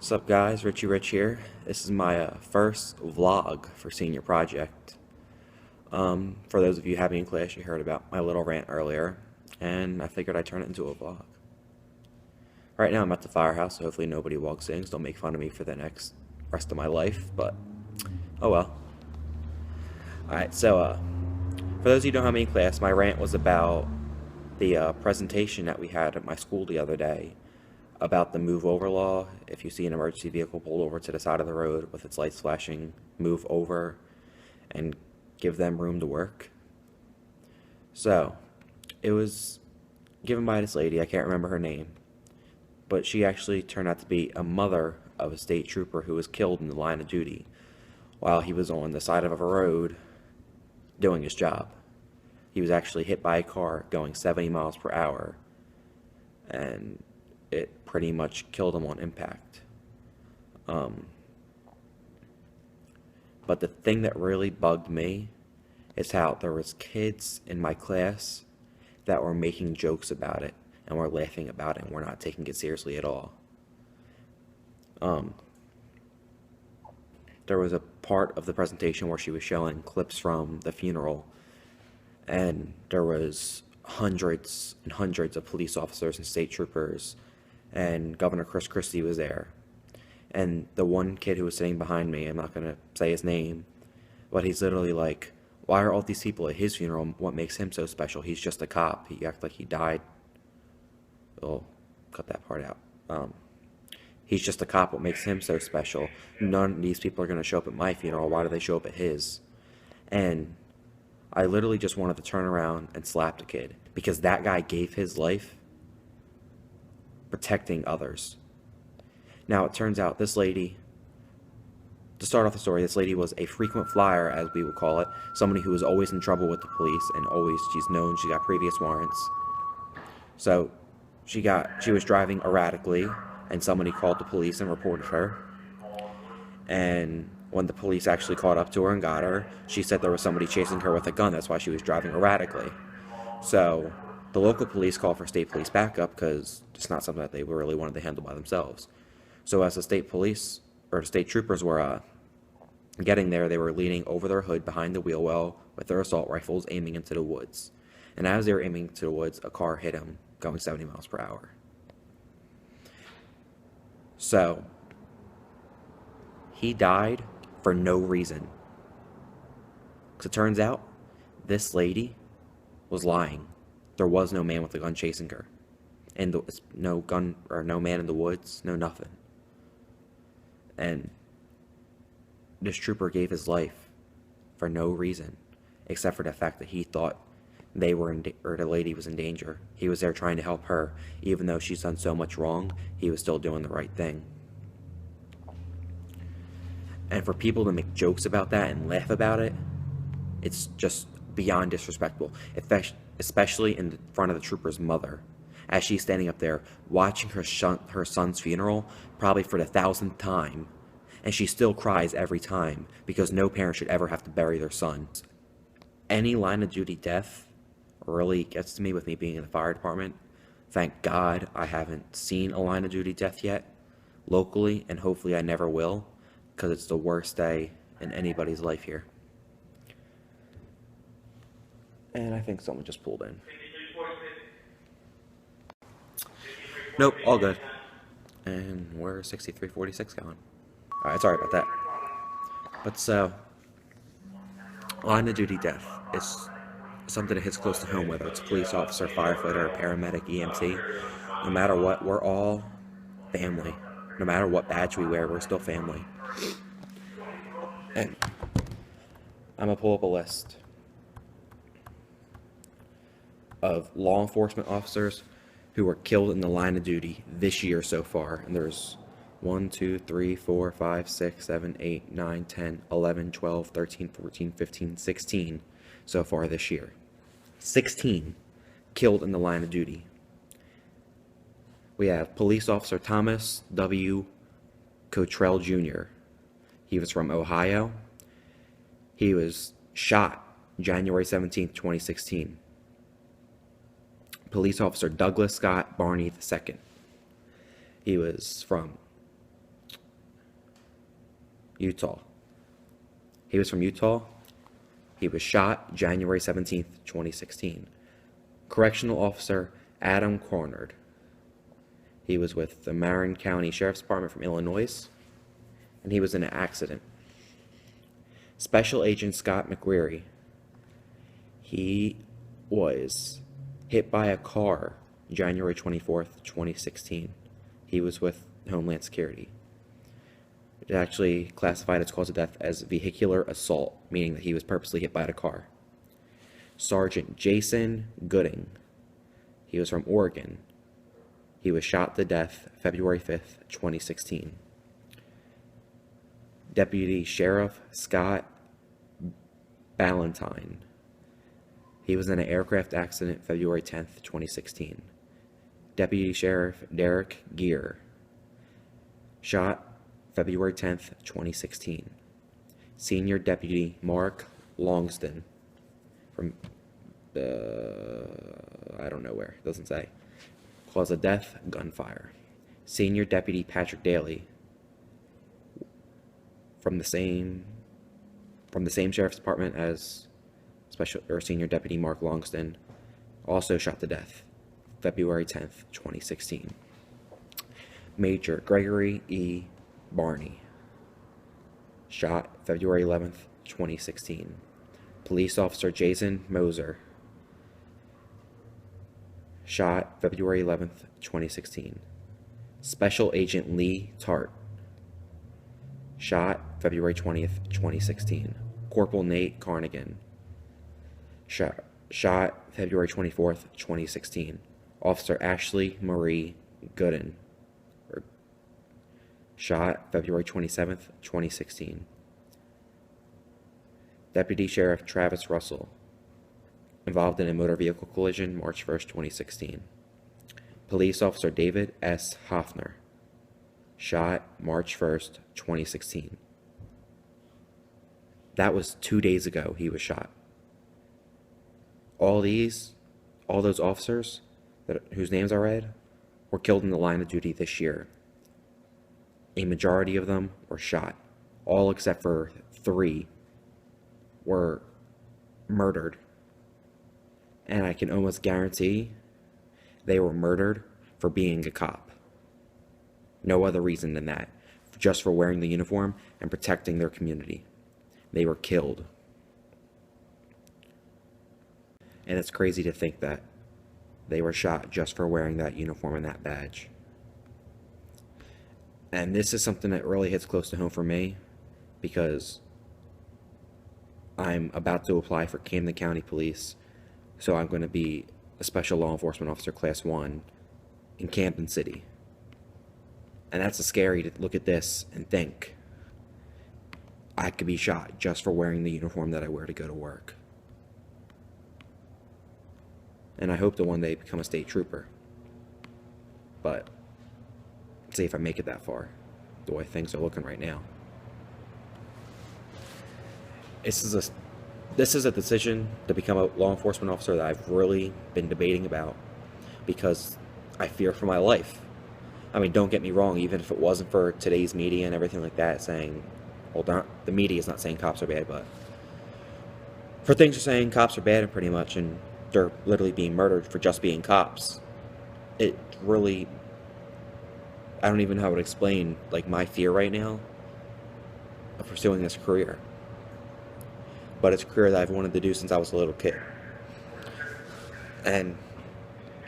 Sup guys, Richie Rich here. This is my first vlog for senior project. For those of you having in class, you heard about my little rant earlier, and I figured I'd turn it into a vlog. Right now I'm at the firehouse, so hopefully nobody walks in, so don't make fun of me for the next rest of my life, but oh well. Alright, so for those of you who don't have me in class, my rant was about the presentation that we had at my school the other day about the move over law. If you see an emergency vehicle pulled over to the side of the road with its lights flashing, move over and give them room to work. So it was given by this lady, I can't remember her name, but she actually turned out to be a mother of a state trooper who was killed in the line of duty while he was on the side of a road doing his job. He was actually hit by a car going 70 miles per hour, and it pretty much killed him on impact. But the thing that really bugged me is how there was kids in my class that were making jokes about it and were laughing about it and were not taking it seriously at all. There was a part of the presentation where she was showing clips from the funeral, and there was hundreds and hundreds of police officers and state troopers, and Governor Chris Christie was there. And the one kid who was sitting behind me, I'm not going to say his name, but he's literally like, why are all these people at his funeral? What makes him so special? He's just a cop. He acts like he died. Oh, cut that part out. He's just a cop. What makes him so special? None of these people are going to show up at my funeral. Why do they show up at his? And I literally just wanted to turn around and slap the kid, because that guy gave his life protecting others. Now, it turns out this lady, to start off the story, this lady was a frequent flyer, as we would call it, somebody who was always in trouble with the police, and always, she's known, she got previous warrants. So she was driving erratically, and somebody called the police and reported her. And when the police actually caught up to her and got her, she said there was somebody chasing her with a gun. That's why she was driving erratically. So the local police called for state police backup, because it's not something that they really wanted to handle by themselves. So as the state police, or state troopers were getting there, they were leaning over their hood behind the wheel well with their assault rifles aiming into the woods. And as they were aiming into the woods, a car hit him going 70 miles per hour. So he died for no reason. Because it turns out this lady was lying. There was no man with a gun chasing her. And no gun, or no man in the woods, no nothing. And this trooper gave his life for no reason, except for the fact that he thought they were or the lady was in danger. He was there trying to help her. Even though she's done so much wrong, he was still doing the right thing. And for people to make jokes about that and laugh about it, it's just beyond disrespectful, especially in front of the trooper's mother, as she's standing up there watching her son's funeral, probably for the 1,000th time, and she still cries every time, because no parent should ever have to bury their son. Any line of duty death really gets to me, with me being in the fire department. Thank God I haven't seen a line of duty death yet locally, and hopefully I never will, because it's the worst day in anybody's life here. And I think someone just pulled in. Nope, all good. And we're 6346 going. Alright, sorry about that. But so, line of duty death is something that hits close to home, whether it's a police officer, firefighter, paramedic, EMT. No matter what, we're all family. No matter what badge we wear, we're still family. And I'm going to pull up a list of law enforcement officers who were killed in the line of duty this year so far. And there's 1, 2, 3, 4, 5, 6, 7, 8, 9, 10, 11, 12, 13, 14, 15, 16 so far this year. 16 killed in the line of duty. We have police officer Thomas W. Cottrell Jr. He was from Ohio. He was shot January 17th, 2016. Police officer Douglas Scott Barney II. He was from Utah. He was from Utah. He was shot January 17th, 2016. Correctional Officer Adam Cornard. He was with the Marin County Sheriff's Department from Illinois, and he was in an accident. Special Agent Scott McQuarrie. He was hit by a car January 24th, 2016. He was with Homeland Security. It actually classified its cause of death as vehicular assault, meaning that he was purposely hit by a car. Sergeant Jason Gooding. He was from Oregon. He was shot to death February 5th, 2016. Deputy Sheriff Scott Ballantyne. He was in an aircraft accident February 10th, 2016. Deputy Sheriff Derek Gear. Shot February 10th, 2016. Senior Deputy Mark Longston from I don't know where, doesn't say. Cause of death, gunfire. Senior Deputy Patrick Daly from the same Sheriff's Department as Senior Deputy Mark Longston, also shot to death February 10th, 2016. Major Gregory E. Barney, shot February 11th, 2016. Police Officer Jason Moser, shot February 11th, 2016. Special Agent Lee Tart, shot February 20th, 2016. Corporal Nate Carnigan, shot February 24th, 2016. Officer Ashley Marie Gooden, shot February 27th, 2016. Deputy Sheriff Travis Russell, involved in a motor vehicle collision March 1st, 2016. Police Officer David S. Hoffner, shot March 1st, 2016. That was 2 days ago he was shot. All those officers whose names I read were killed in the line of duty this year. A majority of them were shot. All except for 3 were murdered. And I can almost guarantee they were murdered for being a cop. No other reason than that. Just for wearing the uniform and protecting their community. They were killed. And it's crazy to think that they were shot just for wearing that uniform and that badge. And this is something that really hits close to home for me because I'm about to apply for Camden County Police. So I'm going to be a Special Law Enforcement Officer Class 1 in Camden City. And that's scary to look at this and think I could be shot just for wearing the uniform that I wear to go to work. And I hope to one day become a state trooper. But see if I make it that far, the way things are looking right now. This is a decision to become a law enforcement officer that I've really been debating about because I fear for my life. I mean, don't get me wrong, even if it wasn't for today's media and everything like that saying, well, the media is not saying cops are bad, but for things are saying cops are bad pretty much, and they're literally being murdered for just being cops. It really, I don't even know how to explain, like, my fear right now of pursuing this career. But it's a career that I've wanted to do since I was a little kid. And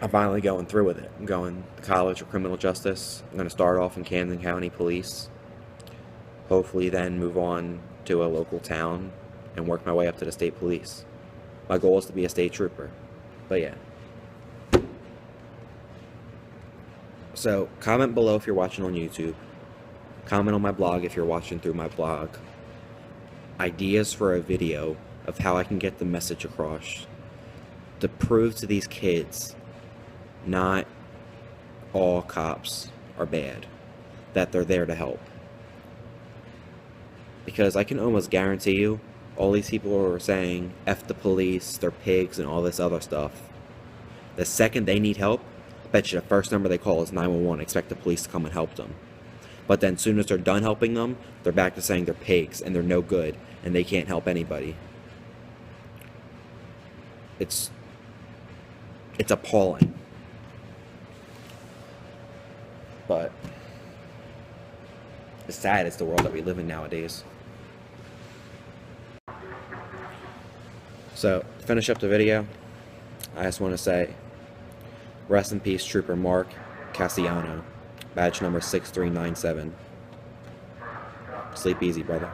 I'm finally going through with it. I'm going to college for criminal justice. I'm going to start off in Camden County Police. Hopefully then move on to a local town and work my way up to the state police. My goal is to be a state trooper. But yeah. So comment below if you're watching on YouTube. Comment on my blog if you're watching through my blog. Ideas for a video of how I can get the message across to prove to these kids not all cops are bad, that they're there to help. Because I can almost guarantee you all these people are saying F the police, they're pigs and all this other stuff. The second they need help, I bet you the first number they call is 911, expect the police to come and help them. But then, soon as they're done helping them, they're back to saying they're pigs and they're no good and they can't help anybody. It's appalling. But it's sad. It's the world that we live in nowadays. So, to finish up the video, I just want to say, rest in peace, Trooper Mark Cassiano, badge number 6397. Sleep easy, brother.